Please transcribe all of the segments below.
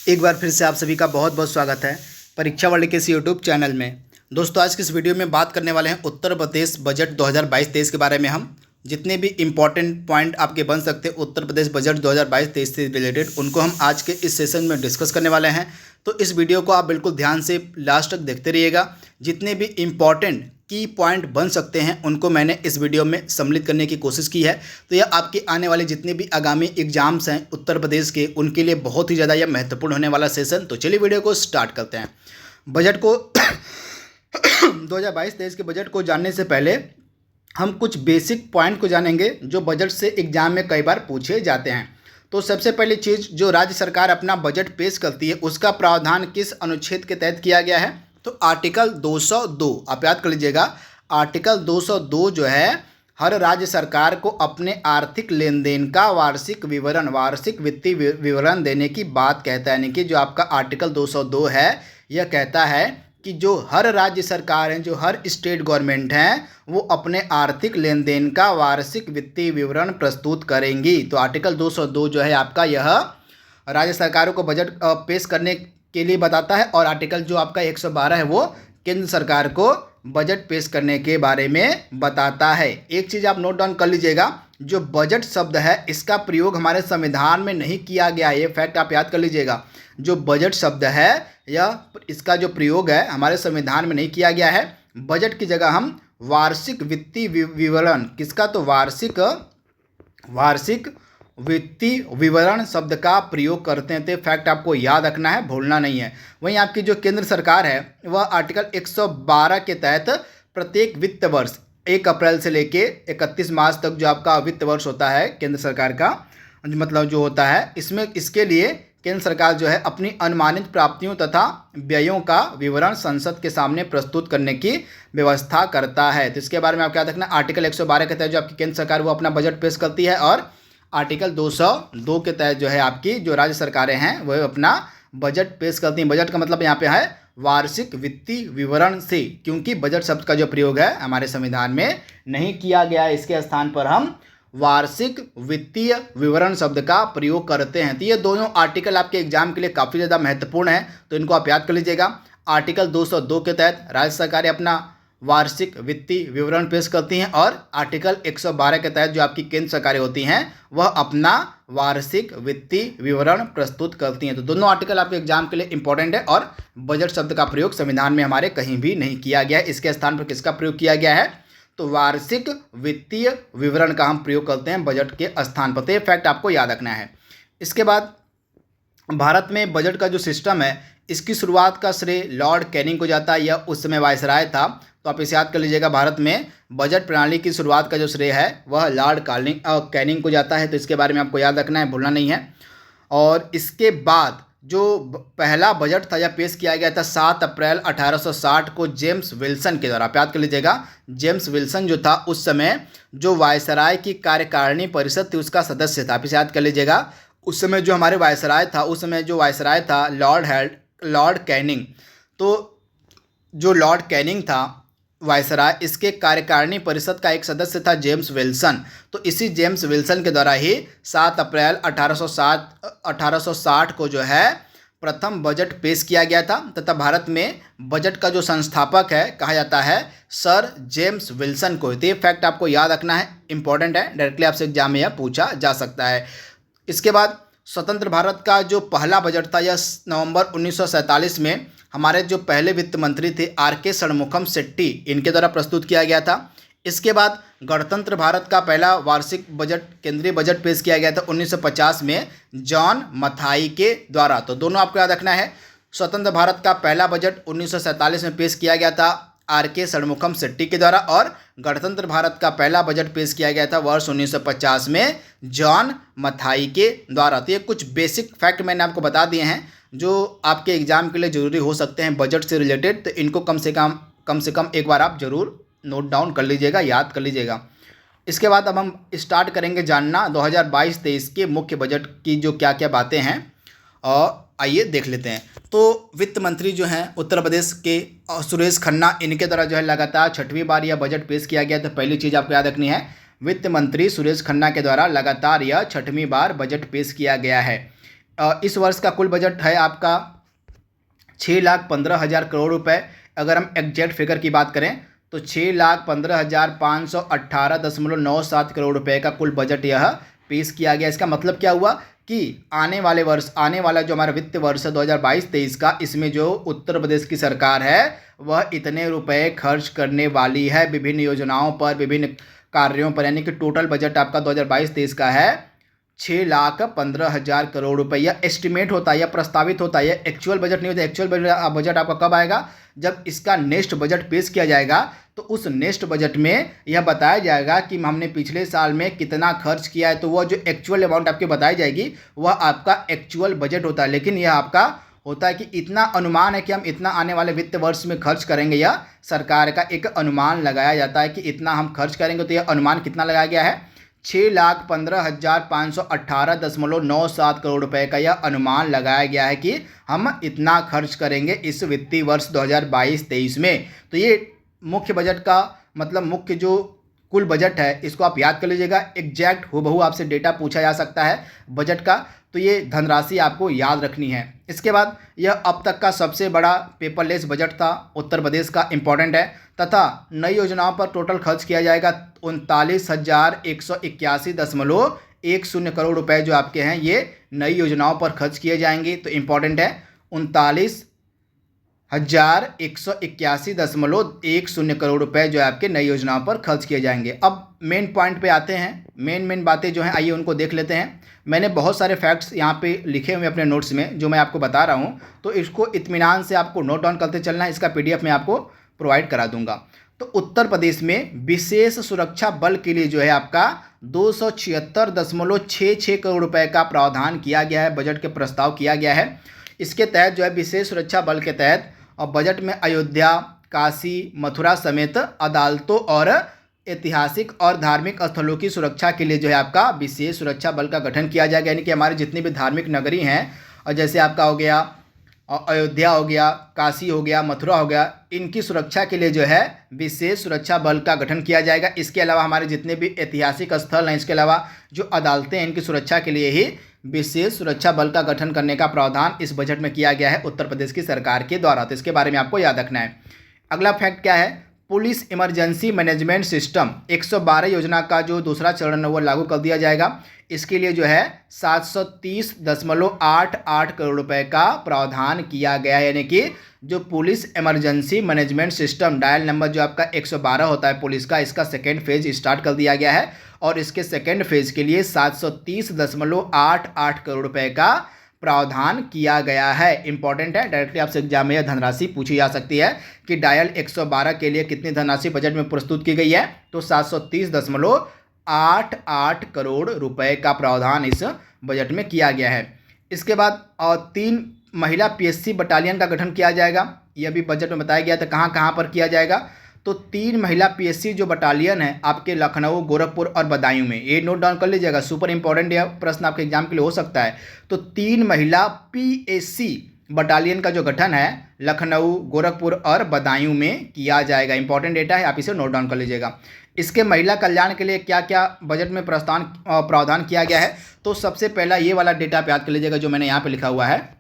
एक बार फिर से आप सभी का बहुत बहुत स्वागत है परीक्षा वर्ल्ड के इस यूट्यूब चैनल में। दोस्तों, आज की इस वीडियो में बात करने वाले हैं उत्तर प्रदेश बजट 2022-23 के बारे में। हम जितने भी इम्पॉर्टेंट पॉइंट आपके बन सकते हैं उत्तर प्रदेश बजट 2022-23 से रिलेटेड, उनको हम आज के इस सेशन में डिस्कस करने वाले हैं। तो इस वीडियो को आप बिल्कुल ध्यान से लास्ट तक देखते रहिएगा। जितने भी इम्पॉर्टेंट की पॉइंट बन सकते हैं उनको मैंने इस वीडियो में सम्मिलित करने की कोशिश की है। तो यह आपके आने वाले जितने भी आगामी एग्जाम्स हैं उत्तर प्रदेश के, उनके लिए बहुत ही ज़्यादा यह महत्वपूर्ण होने वाला सेशन। तो चलिए वीडियो को स्टार्ट करते हैं। बजट को 2022-23 के बजट को जानने से पहले हम कुछ बेसिक पॉइंट को जानेंगे जो बजट से एग्जाम में कई बार पूछे जाते हैं। तो सबसे पहली चीज़, जो राज्य सरकार अपना बजट पेश करती है उसका प्रावधान किस अनुच्छेद के तहत किया गया है? तो आर्टिकल 202, आप याद कर लीजिएगा। आर्टिकल 202 जो है हर राज्य सरकार को अपने आर्थिक लेन देन का वार्षिक विवरण, वार्षिक वित्तीय विवरण देने की बात कहता है। यानी कि जो आपका आर्टिकल 202 है यह कहता है कि जो हर राज्य सरकार हैं, जो हर स्टेट गवर्नमेंट हैं, वो अपने आर्थिक लेन देन का वार्षिक वित्तीय विवरण प्रस्तुत करेंगी। तो आर्टिकल 202 जो है आपका यह राज्य सरकारों को बजट पेश करने के लिए बताता है, और आर्टिकल जो आपका 112 है वो केंद्र सरकार को बजट पेश करने के बारे में बताता है। एक चीज़ आप नोट डाउन कर लीजिएगा, जो बजट शब्द है इसका प्रयोग हमारे संविधान में नहीं किया गया है। ये फैक्ट आप याद कर लीजिएगा। जो बजट शब्द है या इसका जो प्रयोग है हमारे संविधान में नहीं किया गया है। बजट की जगह हम वार्षिक वित्तीय विवरण, किसका? तो वार्षिक वित्तीय विवरण शब्द का प्रयोग करते हैं। तो फैक्ट आपको याद रखना है, भूलना नहीं है। वहीं आपकी जो केंद्र सरकार है वह आर्टिकल 112 के तहत प्रत्येक वित्त वर्ष 1 अप्रैल से लेके 31 मार्च तक जो आपका वित्त वर्ष होता है केंद्र सरकार का, मतलब जो होता है, इसमें इसके लिए केंद्र सरकार जो है अपनी अनुमानित प्राप्तियों तथा व्ययों का विवरण संसद के सामने प्रस्तुत करने की व्यवस्था करता है। तो इसके बारे में आपको याद रखना, आर्टिकल 112 के तहत जो आपकी केंद्र सरकार वो अपना बजट पेश करती है, और आर्टिकल 202 के तहत जो है आपकी जो राज्य सरकारें हैं वह अपना बजट पेश करती हैं। बजट का मतलब यहाँ पे है वार्षिक वित्तीय विवरण से, क्योंकि बजट शब्द का जो प्रयोग है हमारे संविधान में नहीं किया गया है, इसके स्थान पर हम वार्षिक वित्तीय विवरण शब्द का प्रयोग करते हैं। तो ये दोनों आर्टिकल आपके एग्जाम के लिए काफ़ी ज़्यादा महत्वपूर्ण है, तो इनको आप याद कर लीजिएगा। आर्टिकल 202 के तहत राज्य सरकारें अपना वार्षिक वित्तीय विवरण पेश करती हैं, और आर्टिकल 112 के तहत जो आपकी केंद्र सरकारें होती हैं वह अपना वार्षिक वित्तीय विवरण प्रस्तुत करती हैं। तो दोनों आर्टिकल आपके एग्जाम के लिए इंपॉर्टेंट है, और बजट शब्द का प्रयोग संविधान में हमारे कहीं भी नहीं किया गया है। इसके स्थान पर किसका प्रयोग किया गया है? तो वार्षिक वित्तीय विवरण का हम प्रयोग करते हैं बजट के स्थान पर। तो ये फैक्ट आपको याद रखना है। इसके बाद भारत में बजट का जो सिस्टम है इसकी शुरुआत का श्रेय लॉर्ड कैनिंग को जाता है, यह उस समय वायसराय था। तो आप इसे याद कर लीजिएगा, भारत में बजट प्रणाली की शुरुआत का जो श्रेय है वह लॉर्ड कैनिंग को जाता है। तो इसके बारे में आपको याद रखना है, भूलना नहीं है। और इसके बाद जो पहला बजट था यह पेश किया गया था 7 अप्रैल 1860 को जेम्स विल्सन के द्वारा। आप याद कर लीजिएगा, जेम्स विल्सन जो था उस समय जो वायसराय की कार्यकारिणी परिषद थी उसका सदस्य था। आप इसे याद कर लीजिएगा। उस समय जो हमारे वायसराय था, उस समय जो वायसराय था लॉर्ड कैनिंग। तो जो लॉर्ड कैनिंग था वायसराय, इसके कार्यकारिणी परिषद का एक सदस्य था जेम्स विल्सन। तो इसी जेम्स विल्सन के द्वारा ही 7 अप्रैल 1860 को जो है प्रथम बजट पेश किया गया था, तथा भारत में बजट का जो संस्थापक है कहा जाता है सर जेम्स विल्सन को। तो ये फैक्ट आपको याद रखना है, इंपॉर्टेंट है, डायरेक्टली आपसे एग्जाम में यह पूछा जा सकता है। इसके बाद स्वतंत्र भारत का जो पहला बजट था यह नवंबर 1947 में हमारे जो पहले वित्त मंत्री थे आर.के. षणमुखम शेट्टी, इनके द्वारा प्रस्तुत किया गया था। इसके बाद गणतंत्र भारत का पहला वार्षिक बजट, केंद्रीय बजट पेश किया गया था 1950 में जॉन मथाई के द्वारा। तो दोनों आपको याद रखना है, स्वतंत्र भारत का पहला बजट 1947 में पेश किया गया था आर.के. षणमुखम शेट्टी के द्वारा, और गणतंत्र भारत का पहला बजट पेश किया गया था वर्ष 1950 में जॉन मथाई के द्वारा। तो ये कुछ बेसिक फैक्ट मैंने आपको बता दिए हैं जो आपके एग्जाम के लिए ज़रूरी हो सकते हैं बजट से रिलेटेड। तो इनको कम से कम एक बार आप ज़रूर नोट डाउन कर लीजिएगा, याद कर लीजिएगा। इसके बाद अब हम स्टार्ट करेंगे जानना 2022-23 के मुख्य बजट की जो क्या क्या बातें हैं, और आइए देख लेते हैं। तो वित्त मंत्री जो हैं उत्तर प्रदेश के सुरेश खन्ना, इनके द्वारा जो है लगातार 6वीं बार यह बजट पेश किया गया। तो पहली चीज़ आपको याद रखनी है, वित्त मंत्री सुरेश खन्ना के द्वारा लगातार यह 6वीं बार बजट पेश किया गया है। इस वर्ष का कुल बजट है आपका 6,15,000 करोड़ रुपए। अगर हम एग्जैक्ट फिगर की बात करें तो 6,15,518.97 करोड़ रुपए का कुल बजट यह पेश किया गया। इसका मतलब क्या हुआ कि आने वाला जो हमारा वित्त वर्ष है 2022-23 का, इसमें जो उत्तर प्रदेश की सरकार है वह इतने रुपए खर्च करने वाली है विभिन्न योजनाओं पर, विभिन्न कार्यों पर। यानी कि टोटल बजट आपका 2022-23 का है 6,15,000 करोड़ रुपए। यह एस्टिमेट होता है, यह प्रस्तावित होता है, यह एक्चुअल बजट नहीं होता। एक्चुअल बजट आपका कब आएगा? जब इसका नेक्स्ट बजट पेश किया जाएगा तो उस नेक्स्ट बजट में यह बताया जाएगा कि हमने पिछले साल में कितना खर्च किया है। तो वह जो एक्चुअल अमाउंट आपकी बताई जाएगी वह आपका एक्चुअल बजट होता है। लेकिन यह आपका होता है कि इतना अनुमान है कि हम इतना आने वाले वित्त वर्ष में खर्च करेंगे। यह सरकार का एक अनुमान लगाया जाता है कि इतना हम खर्च करेंगे। तो यह अनुमान कितना लगाया गया है? 6,15,518.97 करोड़ रुपए का यह अनुमान लगाया गया है कि हम इतना खर्च करेंगे इस वित्तीय वर्ष 2022-23 में। तो ये मुख्य बजट का मतलब मुख्य जो कुल बजट है इसको आप याद कर लीजिएगा। एग्जैक्ट हूबहू आपसे डेटा पूछा जा सकता है बजट का, तो ये धनराशि आपको याद रखनी है। इसके बाद यह अब तक का सबसे बड़ा पेपरलेस बजट था, उत्तर प्रदेश का, इम्पॉर्टेंट है। तथा नई योजनाओं पर टोटल खर्च किया जाएगा 39,181.10 करोड़ रुपए जो आपके हैं ये नई योजनाओं पर खर्च किए जाएंगे। तो इम्पॉर्टेंट है, 39,181.10 करोड़ रुपए जो आपके नई योजनाओं पर खर्च किए जाएंगे। अब मेन पॉइंट पे आते हैं, मेन बातें जो हैं आइए उनको देख लेते हैं। मैंने बहुत सारे फैक्ट्स यहाँ पे लिखे हुए अपने नोट्स में जो मैं आपको बता रहा हूँ, तो इसको इत्मीनान से आपको नोट डाउन करते चलना है। इसका PDF मैं आपको प्रोवाइड करा दूंगा। तो उत्तर प्रदेश में विशेष सुरक्षा बल के लिए जो है आपका 276.66 करोड़ रुपए का प्रावधान किया गया है, बजट के प्रस्ताव किया गया है। इसके तहत जो है विशेष सुरक्षा बल के तहत और बजट में अयोध्या, काशी, मथुरा समेत अदालतों और ऐतिहासिक और धार्मिक स्थलों की सुरक्षा के लिए जो है आपका विशेष सुरक्षा बल का गठन किया जाएगा। यानी कि हमारे जितनी भी धार्मिक नगरी हैं, और जैसे आपका हो गया अयोध्या हो गया, काशी हो गया, मथुरा हो गया, इनकी सुरक्षा के लिए जो है विशेष सुरक्षा बल का गठन किया जाएगा। इसके अलावा हमारे जितने भी ऐतिहासिक स्थल हैं, इसके अलावा जो अदालतें हैं, इनकी सुरक्षा के लिए ही विशेष सुरक्षा बल का गठन करने का प्रावधान इस बजट में किया गया है उत्तर प्रदेश की सरकार के द्वारा। तो इसके बारे में आपको याद रखना है। अगला फैक्ट क्या है? पुलिस इमरजेंसी मैनेजमेंट सिस्टम 112 योजना का जो दूसरा चरण है वो लागू कर दिया जाएगा। इसके लिए जो है 730.88 करोड़ रुपए का प्रावधान किया गया है। यानी कि जो police emergency management system dial number जो आपका 112 होता है पुलिस का, इसका सेकेंड फेज स्टार्ट कर दिया गया है और इसके सेकेंड फेज के लिए 730.88 करोड़ रुपए का प्रावधान किया गया है। इंपॉर्टेंट है, डायरेक्टली आपसे एग्जाम में यह धनराशि पूछी जा सकती है कि डायल 112 के लिए कितनी धनराशि बजट में प्रस्तुत की गई है। तो 730.88 करोड़ रुपए का प्रावधान इस बजट में किया गया है। इसके बाद 3 महिला PSC बटालियन का गठन किया जाएगा। यह भी बजट में बताया गया था कहाँ कहाँ पर किया जाएगा। तो 3 महिला PSC जो बटालियन है आपके लखनऊ, गोरखपुर और बदायूं में, ये नोट डाउन कर लीजिएगा, सुपर इंपॉर्टेंट यह प्रश्न आपके एग्जाम के लिए हो सकता है। तो 3 महिला PSC बटालियन का जो गठन है लखनऊ, गोरखपुर और बदायूं में किया जाएगा। इंपॉर्टेंट डेटा है, आप इसे नोट डाउन कर लीजिएगा। इसके महिला कल्याण के लिए क्या क्या बजट में प्रावधान किया गया है, तो सबसे पहला ये वाला डेटा आप याद कर लीजिएगा जो मैंने यहाँ पे लिखा हुआ है।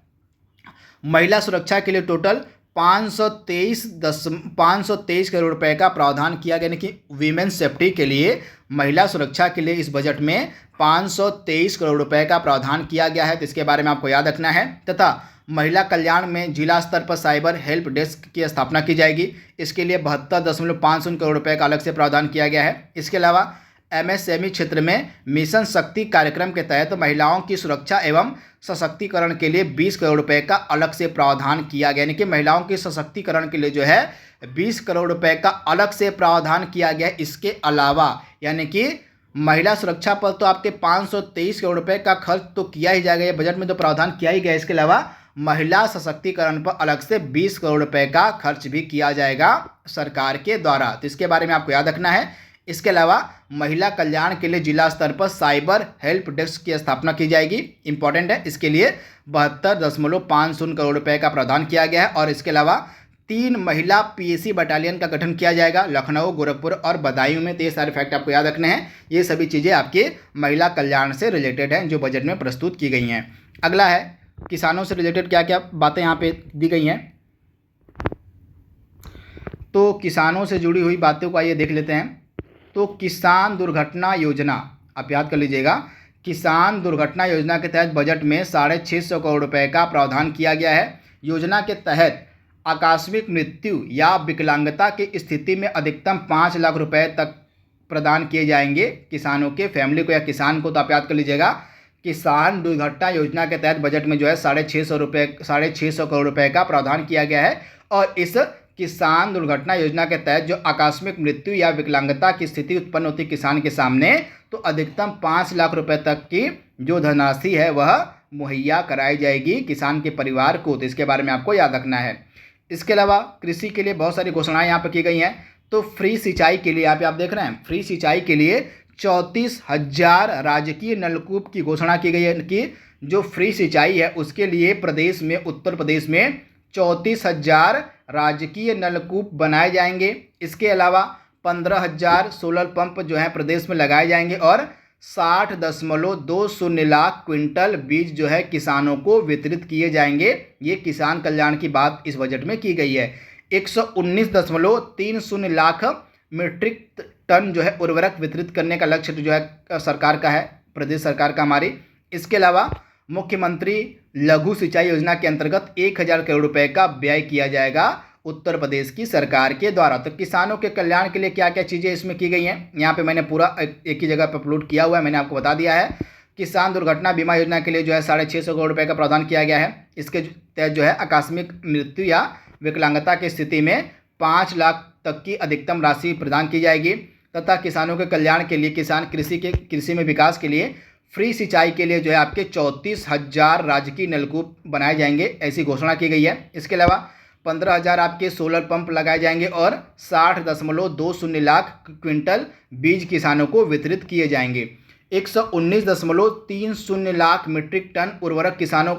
महिला सुरक्षा के लिए टोटल 523 करोड़ रुपए का प्रावधान किया गया। यानी कि वीमेन सेफ्टी के लिए, महिला सुरक्षा के लिए इस बजट में 523 करोड़ रुपए का प्रावधान किया गया है। तो इसके बारे में आपको याद रखना है। तथा महिला कल्याण में जिला स्तर पर साइबर हेल्प डेस्क की स्थापना की जाएगी। इसके लिए 72.50 करोड़ रुपए का अलग से प्रावधान किया गया है। इसके अलावा MSME क्षेत्र में मिशन शक्ति कार्यक्रम के तहत महिलाओं की सुरक्षा एवं सशक्तिकरण के लिए 20 करोड़ रुपए का अलग से प्रावधान किया गया। यानी कि महिलाओं के सशक्तिकरण के लिए जो है 20 करोड़ रुपए का अलग से प्रावधान किया गया। इसके अलावा यानी कि महिला सुरक्षा पर तो आपके 523 करोड़ रुपए का खर्च तो किया ही जाएगा, ये बजट में तो प्रावधान किया ही गया। इसके अलावा महिला सशक्तिकरण पर अलग से 20 करोड़ रुपए का खर्च भी किया जाएगा सरकार के द्वारा। तो इसके बारे में आपको याद रखना है। इसके अलावा महिला कल्याण के लिए जिला स्तर पर साइबर हेल्प डेस्क की स्थापना की जाएगी। इंपॉर्टेंट है, इसके लिए 72.50 करोड़ रुपए का प्रावधान किया गया है। और इसके अलावा 3 महिला PSC बटालियन का गठन किया जाएगा लखनऊ, गोरखपुर और बदायूं में। तो ये सारे फैक्ट आपको याद रखने हैं। ये सभी चीज़ें आपके महिला कल्याण से रिलेटेड हैं जो बजट में प्रस्तुत की गई हैं। अगला है किसानों से रिलेटेड क्या क्या बातें यहाँ पे दी गई हैं। तो किसानों से जुड़ी हुई बातों को आइए देख लेते हैं। तो किसान दुर्घटना योजना, आप याद कर लीजिएगा, किसान दुर्घटना योजना के तहत बजट में 650 करोड़ रुपए का प्रावधान किया गया है। योजना के तहत आकस्मिक मृत्यु या विकलांगता की स्थिति में अधिकतम 5 लाख रुपए तक प्रदान किए जाएंगे किसानों के फैमिली को या किसान को। तो आप याद कर लीजिएगा, किसान दुर्घटना योजना के तहत बजट में जो है 650 करोड़ रुपए का प्रावधान किया गया है। और इस किसान दुर्घटना योजना के तहत जो आकस्मिक मृत्यु या विकलांगता की स्थिति उत्पन्न होती है किसान के सामने, तो अधिकतम 5 लाख रुपए तक की जो धनराशि है वह मुहैया कराई जाएगी किसान के परिवार को। तो इसके बारे में आपको याद रखना है। इसके अलावा कृषि के लिए बहुत सारी घोषणाएं यहाँ पर की गई हैं। तो फ्री सिंचाई के लिए आप देख रहे हैं, फ्री सिंचाई के लिए 34,000 राजकीय नलकूप की घोषणा की गई है कि जो फ्री सिंचाई है उसके लिए प्रदेश में, उत्तर प्रदेश में 34,000 राजकीय नलकूप बनाए जाएंगे। इसके अलावा 15,000 सोलर पंप जो है प्रदेश में लगाए जाएंगे और 60.20 लाख क्विंटल बीज जो है किसानों को वितरित किए जाएंगे। ये किसान कल्याण की बात इस बजट में की गई है। 119.30 लाख मीट्रिक टन जो है उर्वरक वितरित करने का लक्ष्य जो है सरकार का है, प्रदेश सरकार का हमारी। इसके अलावा मुख्यमंत्री लघु सिंचाई योजना के अंतर्गत 1,000 करोड़ रुपए का व्यय किया जाएगा उत्तर प्रदेश की सरकार के द्वारा। तो किसानों के कल्याण के लिए क्या क्या चीज़ें इसमें की गई हैं, यहाँ पे मैंने पूरा एक ही जगह पर अपलोड किया हुआ है, मैंने आपको बता दिया है। किसान दुर्घटना बीमा योजना के लिए जो है 650 करोड़ रुपए का प्रावधान किया गया है। इसके तहत जो है आकस्मिक मृत्यु या विकलांगता की स्थिति में 5 लाख तक की अधिकतम राशि प्रदान की जाएगी। तथा किसानों के कल्याण के लिए, किसान कृषि में विकास के लिए फ्री सिंचाई के लिए जो है आपके 34,000 राजकीय नलकूप बनाए जाएंगे, ऐसी घोषणा की गई है। इसके अलावा 15,000 आपके सोलर पंप लगाए जाएंगे और 60.20 लाख क्विंटल बीज किसानों को वितरित किए जाएंगे। 119.30 लाख मीट्रिक टन उर्वरक किसानों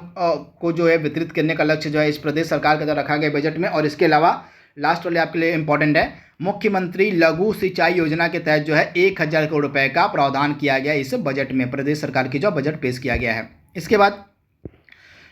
को जो है वितरित करने का लक्ष्य जो है इस प्रदेश सरकार के द्वारा रखा गया बजट में। और इसके अलावा लास्ट वाले आपके लिए इंपॉर्टेंट है, मुख्यमंत्री लघु सिंचाई योजना के तहत जो है 1,000 करोड़ रुपए का प्रावधान किया गया इस बजट में, प्रदेश सरकार की जो बजट पेश किया गया है। इसके बाद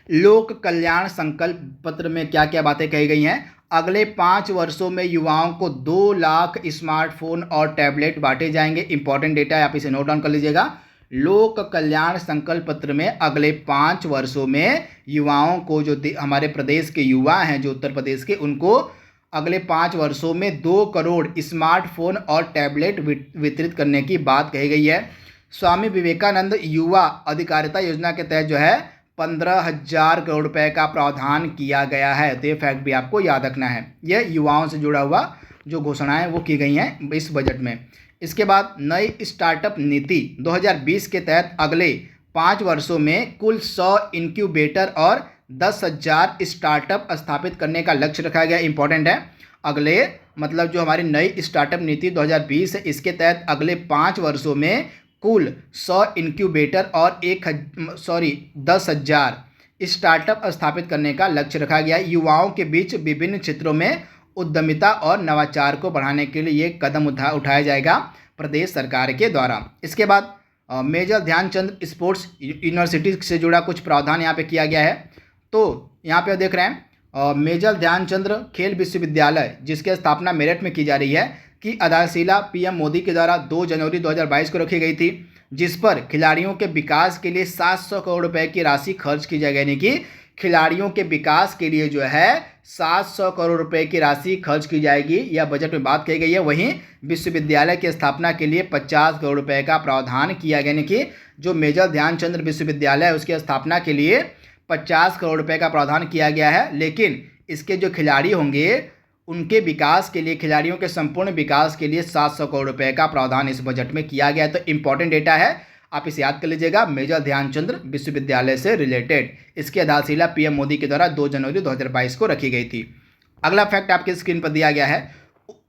लोक कल्याण संकल्प पत्र में क्या क्या बातें कही गई हैं। अगले 5 वर्षों में युवाओं को 2 लाख स्मार्टफोन और टैबलेट बांटे जाएंगे। इंपॉर्टेंट डेटा है, आप इसे नोट डाउन कर लीजिएगा। लोक कल्याण संकल्प पत्र में अगले 5 वर्षों में युवाओं को, जो हमारे प्रदेश के युवा हैं जो उत्तर प्रदेश के, उनको अगले 5 वर्षों में 2 करोड़ स्मार्टफोन और टैबलेट वितरित करने की बात कही गई है। स्वामी विवेकानंद युवा अधिकारिता योजना के तहत जो है 15,000 करोड़ रुपए का प्रावधान किया गया है। तो ये फैक्ट भी आपको याद रखना है। यह युवाओं से जुड़ा हुआ जो घोषणाएं वो की गई हैं इस बजट में। इसके बाद नई स्टार्टअप नीति 2020 के तहत अगले 5 वर्षों में कुल 100 इंक्यूबेटर और 10,000 स्टार्टअप स्थापित करने का लक्ष्य रखा गया। इंपॉर्टेंट है, अगले मतलब जो हमारी नई स्टार्टअप नीति 2020 है, इसके तहत अगले 5 वर्षों में कुल 100 इंक्यूबेटर और 10,000 स्टार्टअप स्थापित करने का लक्ष्य रखा गया है। युवाओं के बीच विभिन्न क्षेत्रों में उद्यमिता और नवाचार को बढ़ाने के लिए ये कदम उठाया जाएगा प्रदेश सरकार के द्वारा। इसके बाद मेजर ध्यानचंद स्पोर्ट्स यूनिवर्सिटी से जुड़ा कुछ प्रावधान यहाँ पे किया गया है। तो यहाँ पे देख रहे हैं मेजर ध्यानचंद खेल विश्वविद्यालय, जिसकी स्थापना मेरठ में की जा रही है, की आधारशिला पीएम मोदी के द्वारा 2 जनवरी 2022 को रखी गई थी, जिस पर खिलाड़ियों के विकास के लिए 700 करोड़ रुपए की राशि खर्च की जाएगी। यानी कि खिलाड़ियों के विकास के लिए जो है 700 करोड़ रुपए की राशि खर्च की जाएगी, यह बजट में बात कही गई है। वहीं विश्वविद्यालय की स्थापना के लिए 50 करोड़ रुपए का प्रावधान किया गया। यानी कि जो मेजर ध्यानचंद विश्वविद्यालय है उसकी स्थापना के लिए 50 करोड़ रुपए का प्रावधान किया गया है। लेकिन इसके जो खिलाड़ी होंगे उनके विकास के लिए, खिलाड़ियों के संपूर्ण विकास के लिए 700 करोड़ रुपए का प्रावधान इस बजट में किया गया है। तो इंपॉर्टेंट डेटा है, आप इसे याद कर लीजिएगा, मेजर ध्यानचंद विश्वविद्यालय से रिलेटेड। इसकी आधारशिला पीएम मोदी के द्वारा 2 जनवरी 2022 को रखी गई थी। अगला फैक्ट आपकी स्क्रीन पर दिया गया है,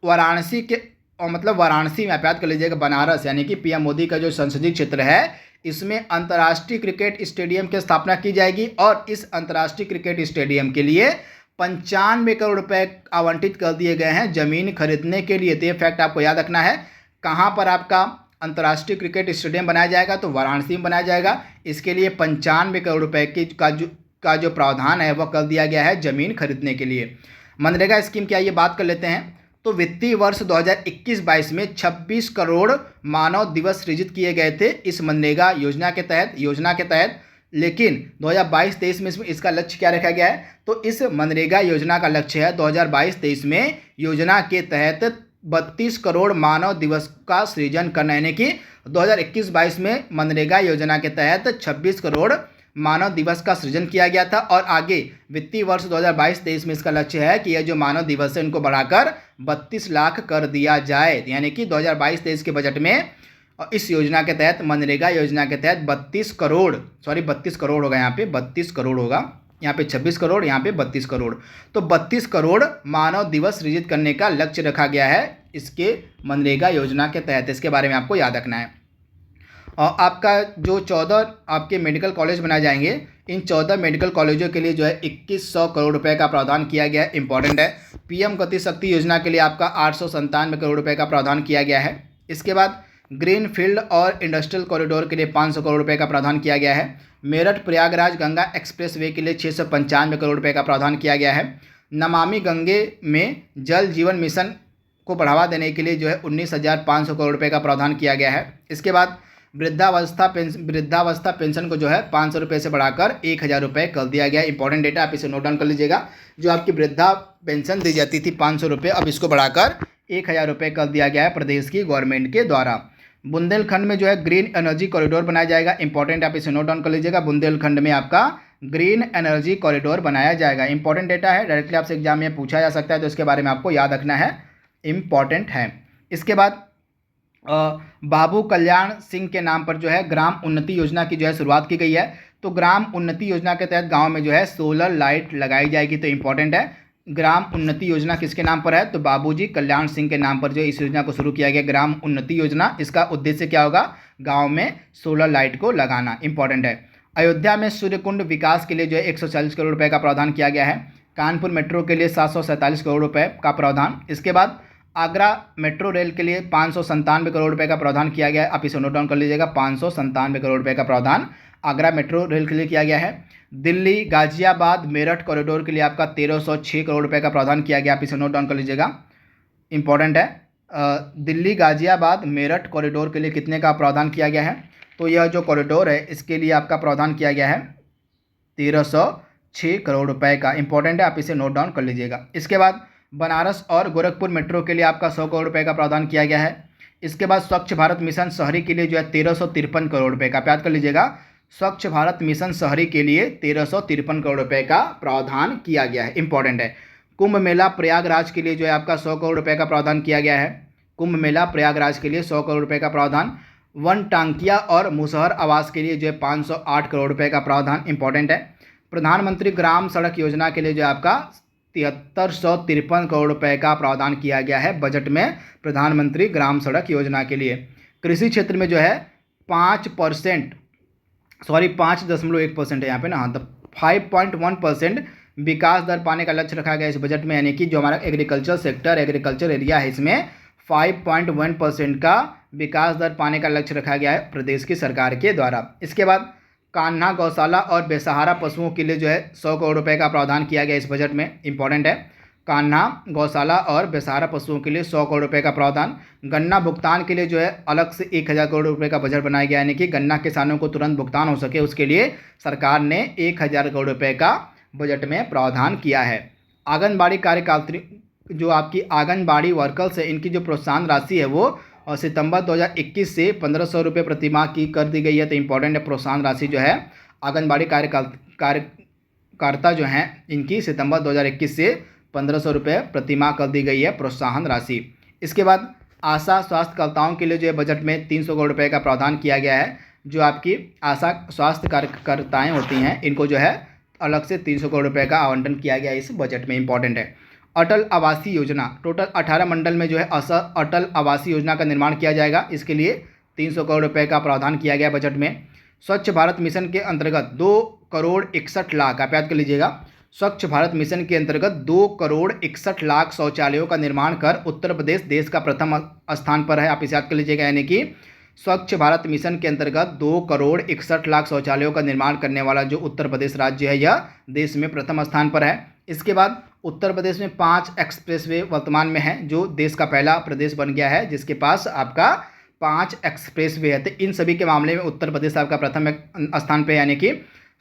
वाराणसी के वाराणसी में आप याद कर लीजिएगा, बनारस यानी कि पीएम मोदी का जो संसदीय क्षेत्र है, इसमें अंतर्राष्ट्रीय क्रिकेट स्टेडियम की स्थापना की जाएगी। और इस अंतर्राष्ट्रीय क्रिकेट स्टेडियम के लिए 95 करोड़ रुपए आवंटित कर दिए गए हैं जमीन खरीदने के लिए। तो ये फैक्ट आपको याद रखना है। कहाँ पर आपका अंतर्राष्ट्रीय क्रिकेट स्टेडियम बनाया जाएगा तो वाराणसी में बनाया जाएगा। इसके लिए 95 करोड़ रुपए का जो प्रावधान है वह कर दिया गया है ज़मीन खरीदने के लिए। मनरेगा स्कीम क्या है ये बात कर लेते हैं। तो वित्तीय वर्ष 2021-22 में 26 करोड़ मानव दिवस सृजित किए गए थे इस मनरेगा योजना के तहत। लेकिन 2022-23 में इसका लक्ष्य क्या रखा गया है, तो इस मनरेगा योजना का लक्ष्य है 2022-23 में योजना के तहत 32 करोड़ मानव दिवस का सृजन करना, यानी कि 2021-22 में मनरेगा योजना के तहत 26 करोड़ मानव दिवस का सृजन किया गया था और आगे वित्तीय वर्ष 2022-23 में इसका लक्ष्य है कि यह जो मानव दिवस है इनको बढ़ाकर 32 लाख कर दिया जाए। यानी कि 2022-23 के बजट में इस योजना के तहत, मनरेगा योजना के तहत 32 करोड़ होगा, यहाँ पे 32 करोड़ होगा, यहाँ पे 26 करोड़, यहाँ पे 32 करोड़, तो 32 करोड़ मानव दिवस सृजित करने का लक्ष्य रखा गया है इसके मनरेगा योजना के तहत। इसके बारे में आपको याद रखना है। और आपका जो 14 आपके मेडिकल कॉलेज बनाए जाएंगे, इन 14 मेडिकल कॉलेजों के लिए जो है 2100 करोड़ रुपए का प्रावधान किया गया है। इंपॉर्टेंट है। पीएम गति शक्ति योजना के लिए आपका 897 करोड़ रुपए का प्रावधान किया गया है। इसके बाद ग्रीन फील्ड और इंडस्ट्रियल कॉरिडोर के लिए 500 करोड़ रुपए का प्रावधान किया गया है। मेरठ प्रयागराज गंगा एक्सप्रेस वे के लिए 695 करोड़ रुपए का प्रावधान किया गया है। नमामि गंगे में जल जीवन मिशन को बढ़ावा देने के लिए जो है 19,500 करोड़ रुपए का प्रावधान किया गया है। इसके बाद वृद्धावस्था पेंशन को जो है 500 रुपये से बढ़ाकर 1,000 रुपये कर दिया गया। इंपॉर्टेंट डेटा, आप इसे नोट डाउन कर लीजिएगा। जो आपकी वृद्धा पेंशन दी जाती थी 500 रुपये, अब इसको बढ़ाकर 1,000 रुपये कर दिया गया है प्रदेश की गवर्नमेंट के द्वारा। बुंदेलखंड में जो है ग्रीन एनर्जी कॉरिडोर बनाया जाएगा। इंपॉर्टेंट, आप इसे नोट डाउन कर लीजिएगा। बुंदेलखंड में आपका ग्रीन एनर्जी कॉरिडोर बनाया जाएगा। इंपॉर्टेंट डेटा है, डायरेक्टली आपसे एग्जाम में पूछा जा सकता है, तो इसके बारे में आपको याद रखना है। इंपॉर्टेंट है। इसके बाद बाबू कल्याण सिंह के नाम पर जो है ग्राम उन्नति योजना की जो है शुरुआत की गई है। तो ग्राम उन्नति योजना के तहत गांव में जो है सोलर लाइट लगाई जाएगी। तो इंपॉर्टेंट है, ग्राम उन्नति योजना किसके नाम पर है, तो बाबूजी कल्याण सिंह के नाम पर जो इस योजना को शुरू किया गया, ग्राम उन्नति योजना। इसका उद्देश्य क्या होगा, गाँव में सोलर लाइट को लगाना। इंपॉर्टेंट है। अयोध्या में सूर्यकुंड विकास के लिए जो है 140 करोड़ रुपये का प्रावधान किया गया है। कानपुर मेट्रो के लिए 747 करोड़ रुपये का प्रावधान। इसके बाद आगरा मेट्रो रेल के लिए 597 करोड़ रुपए का प्रावधान किया गया है। आप इसे नोट डाउन कर लीजिएगा। 597 करोड़ रुपए का प्रावधान आगरा मेट्रो रेल के लिए किया गया है। दिल्ली गाजियाबाद मेरठ कॉरिडोर के लिए आपका 1306 करोड़ रुपए का प्रावधान किया गया। आप इसे नोट डाउन कर लीजिएगा। इंपॉर्टेंट है। दिल्ली गाजियाबाद मेरठ कॉरिडोर के लिए कितने का प्रावधान किया गया है, तो यह जो कॉरिडोर है इसके लिए आपका प्रावधान किया गया है 1306 करोड़ रुपए का। इंपॉर्टेंट है, आप इसे नोट डाउन कर लीजिएगा। इसके बाद बनारस और गोरखपुर मेट्रो के लिए आपका 100 करोड़ रुपए का प्रावधान किया गया है। इसके बाद स्वच्छ भारत मिशन शहरी के लिए जो है 1353 करोड़ रुपए का, याद कर लीजिएगा। स्वच्छ भारत मिशन शहरी के लिए 1353 करोड़ रुपए का प्रावधान किया गया है। इंपॉर्टेंट है। कुंभ मेला प्रयागराज के लिए जो है आपका 100 करोड़ रुपए का प्रावधान किया गया है। कुंभ मेला प्रयागराज के लिए 100 करोड़ रुपए का प्रावधान। वन टांकिया और मुसहर आवास के लिए जो है 508 करोड़ रुपए का प्रावधान। इंपॉर्टेंट है। प्रधानमंत्री ग्राम सड़क योजना के लिए जो है आपका 7353 करोड़ रुपए का प्रावधान किया गया है बजट में, प्रधानमंत्री ग्राम सड़क योजना के लिए। कृषि क्षेत्र में जो है 5.1% है यहाँ पे ना, हाँ, तो 5.1% विकास दर पाने का लक्ष्य रखा गया इस बजट में। यानी कि जो हमारा एग्रीकल्चर सेक्टर, एग्रीकल्चर एरिया है, इसमें 5.1% का विकास दर पाने का लक्ष्य रखा गया है प्रदेश की सरकार के द्वारा। इसके बाद कान्हा गौशाला और बेसहारा पशुओं के लिए जो है 100 करोड़ रुपए का प्रावधान किया गया इस बजट में। इंपॉर्टेंट है। कान्हा गौशाला और बेसहारा पशुओं के लिए 100 करोड़ रुपए का प्रावधान। गन्ना भुगतान के लिए जो है अलग से 1000 करोड़ रुपए का बजट बनाया गया, यानी कि गन्ना किसानों को तुरंत भुगतान हो सके उसके लिए सरकार ने 1000 करोड़ रुपए का बजट में प्रावधान किया है। आंगनबाड़ी कार्यकर्त्री, जो आपकी आंगनबाड़ी वर्कर्स है, इनकी जो प्रोत्साहन राशि है वो और सितंबर 2021 से 1500 रुपये प्रतिमाह की कर दी गई है। तो इंपॉर्टेंट है, प्रोत्साहन राशि जो है आंगनबाड़ी कार्यकर्ता जो हैं इनकी सितंबर 2021 से 1500 रुपये प्रतिमाह कर दी गई है प्रोत्साहन राशि। इसके बाद आशा स्वास्थ्यकर्ताओं के लिए जो है बजट में 300 करोड़ रुपये का प्रावधान किया गया है। जो आपकी आशा स्वास्थ्य कार्यकर्ताएँ होती हैं इनको जो है अलग से 300 करोड़ रुपये का आवंटन किया गया इस बजट में। इंपॉर्टेंट है। अटल आवासीय योजना, टोटल 18 मंडल में जो है अटल आवासीय योजना का निर्माण किया जाएगा। इसके लिए 300 करोड़ रुपए का प्रावधान किया गया बजट में। स्वच्छ भारत मिशन के अंतर्गत 2,61,00,000, आप याद कर लीजिएगा। स्वच्छ भारत मिशन के अंतर्गत 2,61,00,000 शौचालयों का निर्माण कर उत्तर प्रदेश देश का प्रथम स्थान पर है। आप इसे याद कर लीजिएगा। यानी कि स्वच्छ भारत मिशन के अंतर्गत 2,61,00,000 शौचालयों का निर्माण करने वाला जो उत्तर प्रदेश राज्य है यह देश में प्रथम स्थान पर है। इसके बाद उत्तर प्रदेश में 5 एक्सप्रेसवे वर्तमान में है, जो देश का पहला प्रदेश बन गया है जिसके पास आपका 5 एक्सप्रेसवे है। तो इन सभी के मामले में उत्तर प्रदेश आपका प्रथम स्थान पे, यानी कि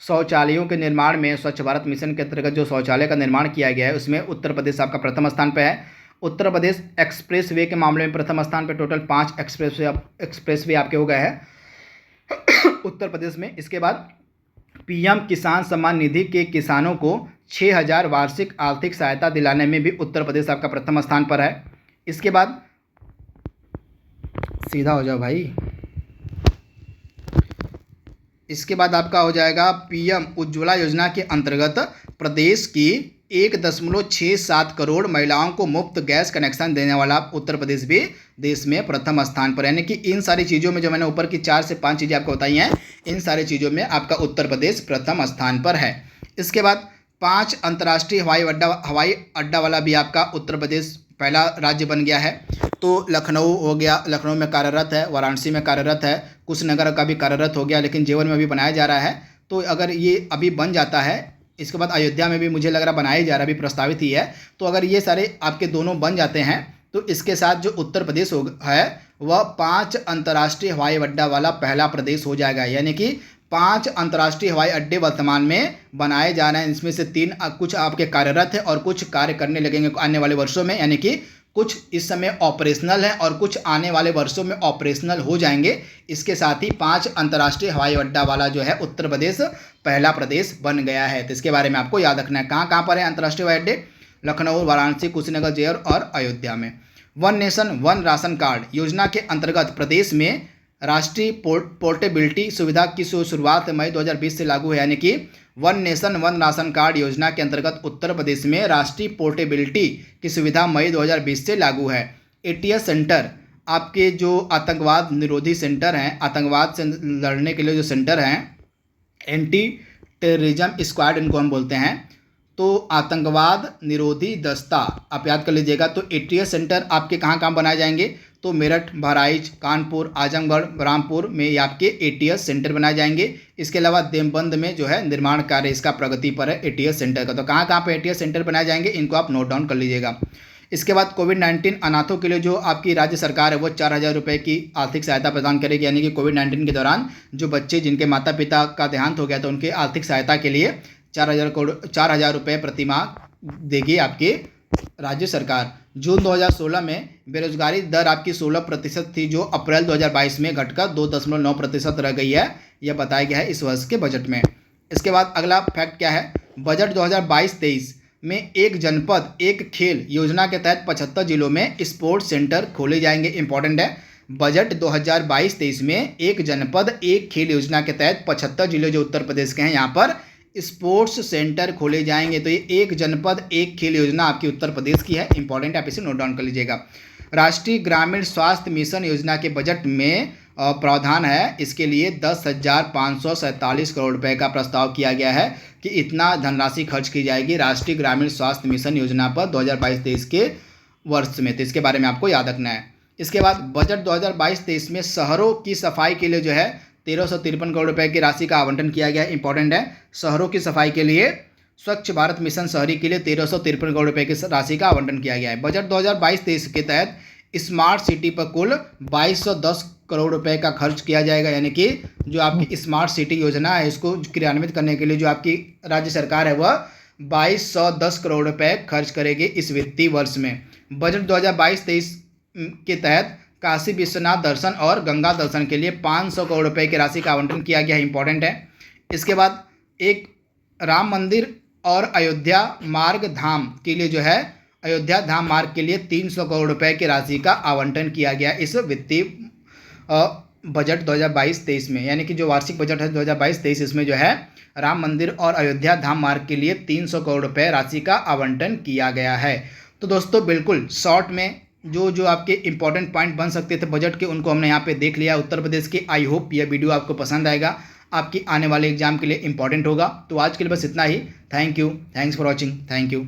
शौचालयों के निर्माण में स्वच्छ भारत मिशन के अंतर्गत जो शौचालय का निर्माण किया गया है उसमें उत्तर प्रदेश आपका प्रथम स्थान पे है। उत्तर प्रदेश एक्सप्रेसवे के मामले में प्रथम स्थान पे, टोटल 5 एक्सप्रेसवे आपके हो गए हैं उत्तर प्रदेश में। इसके बाद पीएम किसान सम्मान निधि के किसानों को 6,000 वार्षिक आर्थिक सहायता दिलाने में भी उत्तर प्रदेश आपका प्रथम स्थान पर है। इसके बाद सीधा हो जाओ भाई। इसके बाद आपका हो जाएगा पीएम उज्ज्वला योजना के अंतर्गत प्रदेश की 1.67 करोड़ महिलाओं को मुफ्त गैस कनेक्शन देने वाला उत्तर प्रदेश भी देश में प्रथम स्थान पर है। यानी कि इन सारी चीज़ों में जो मैंने ऊपर की 4 से 5 चीज़ें आपको बताई हैं, इन सारी चीज़ों में आपका उत्तर प्रदेश प्रथम स्थान पर है। इसके बाद 5 अंतर्राष्ट्रीय हवाई अड्डा वाला भी आपका उत्तर प्रदेश पहला राज्य बन गया है। तो लखनऊ हो गया, लखनऊ में कार्यरत है, वाराणसी में कार्यरत है, कुशीनगर का भी कार्यरत हो गया, लेकिन जेवर में अभी बनाया जा रहा है। तो अगर ये अभी बन जाता है, इसके बाद अयोध्या में भी मुझे लग रहा बनाया जा रहा है, अभी प्रस्तावित ही है। तो अगर ये सारे आपके दोनों बन जाते हैं तो इसके साथ जो उत्तर प्रदेश है वह 5 अंतर्राष्ट्रीय हवाई अड्डा वाला पहला प्रदेश हो जाएगा। यानी कि 5 अंतर्राष्ट्रीय हवाई अड्डे वर्तमान में बनाए जा रहे हैं, इसमें से 3 कुछ आपके कार्यरत है और कुछ कार्य करने लगेंगे आने वाले वर्षों में। यानी कि कुछ इस समय ऑपरेशनल है और कुछ आने वाले वर्षों में ऑपरेशनल हो जाएंगे। इसके साथ ही 5 अंतर्राष्ट्रीय हवाई अड्डा वाला जो है उत्तर प्रदेश पहला प्रदेश बन गया है। तो इसके बारे में आपको याद रखना है। कहाँ कहाँ पर है अंतर्राष्ट्रीय हवाई अड्डे? लखनऊ, वाराणसी, कुशीनगर, जेवर और अयोध्या में। One nation one ration card योजना के अंतर्गत प्रदेश में राष्ट्रीय पोर्टेबिलिटी सुविधा की शुरुआत मई 2020 से लागू है। यानी कि one nation one ration card योजना के अंतर्गत उत्तर प्रदेश में राष्ट्रीय पोर्टेबिलिटी की सुविधा मई 2020 से लागू है। एटीएस सेंटर आपके जो आतंकवाद निरोधी सेंटर हैं, आतंकवाद से लड़ने के लिए जो सेंटर हैं, एंटी टेररिज्म स्क्वाड इनको हम बोलते हैं। तो आतंकवाद निरोधी दस्ता आप याद कर लीजिएगा। तो एटीएस सेंटर आपके कहाँ कहाँ बनाए जाएंगे? तो मेरठ, बहराइच, कानपुर, आजमगढ़, रामपुर में ये आपके एटीएस सेंटर बनाए जाएंगे। इसके अलावा देवबंद में जो है निर्माण कार्य इसका प्रगति पर है एटीएस सेंटर का। तो कहाँ कहाँ पे एटीएस सेंटर बनाए जाएंगे इनको आप नोट डाउन कर लीजिएगा। इसके बाद कोविड-19 अनाथों के लिए जो आपकी राज्य सरकार है वो 4,000 रुपये की आर्थिक सहायता प्रदान करेगी। यानी कि कोविड-19 के दौरान जो बच्चे जिनके माता पिता का देहांत हो गया तो उनके आर्थिक सहायता के लिए 4,000 रुपये प्रतिमाह देगी आपकी राज्य सरकार। जून 2016 में बेरोजगारी दर आपकी 16% थी, जो अप्रैल 2022 में घटकर 2.9% रह गई है, यह बताया गया है इस वर्ष के बजट में। इसके बाद अगला फैक्ट क्या है? बजट 2022-23 में एक जनपद एक खेल योजना के तहत 75 जिलों में स्पोर्ट्स सेंटर खोले जाएंगे। इंपॉर्टेंट है, बजट 2022-23 में एक जनपद एक खेल योजना के तहत 75 जिले जो उत्तर प्रदेश के हैं यहाँ पर स्पोर्ट्स सेंटर खोले जाएंगे। तो ये एक जनपद एक खेल योजना आपकी उत्तर प्रदेश की है। इंपॉर्टेंट, आप इसे नोट डाउन कर लीजिएगा। राष्ट्रीय ग्रामीण स्वास्थ्य मिशन योजना के बजट में प्रावधान है, इसके लिए 10,547 करोड़ रुपए का प्रस्ताव किया गया है कि इतना धनराशि खर्च की जाएगी राष्ट्रीय ग्रामीण स्वास्थ्य मिशन योजना पर 2022-23 के वर्ष में। तो इसके बारे में आपको याद रखना है। इसके बाद बजट 2022-23 में शहरों की सफाई के लिए जो है 1,353 करोड़ रुपए की राशि का आवंटन किया गया है। इंपॉर्टेंट है, शहरों की सफाई के लिए स्वच्छ भारत मिशन शहरी के लिए 1,353 करोड़ रुपए की राशि का आवंटन किया गया है। बजट 2022-23 के तहत स्मार्ट सिटी पर कुल 2,210 करोड़ रुपए का खर्च किया जाएगा। यानी कि जो आपकी स्मार्ट सिटी योजना है इसको क्रियान्वित करने के लिए जो आपकी राज्य सरकार है वह 2,210 करोड़ रुपए खर्च करेगी इस वित्तीय वर्ष में। बजट 2022-23 के तहत काशी विश्वनाथ दर्शन और गंगा दर्शन के लिए 500 करोड़ रुपए की राशि का आवंटन किया गया है। इंपॉर्टेंट है। इसके बाद एक राम मंदिर और अयोध्या मार्ग धाम के लिए जो है अयोध्या धाम मार्ग के लिए 300 करोड़ रुपए की राशि का आवंटन किया गया इस वित्तीय बजट 2022-23 में। यानी कि जो वार्षिक बजट है 2022-23 इसमें जो है राम मंदिर और अयोध्या धाम मार्ग के लिए 300 करोड़ रुपए राशि का आवंटन किया गया है। तो दोस्तों बिल्कुल शॉर्ट में जो आपके इंपॉर्टेंट पॉइंट बन सकते थे बजट के उनको हमने यहाँ पे देख लिया उत्तर प्रदेश के। आई होप यह वीडियो आपको पसंद आएगा, आपकी आने वाले एग्जाम के लिए इंपॉर्टेंट होगा। तो आज के लिए बस इतना ही। Thank you, thanks for watching, thank you.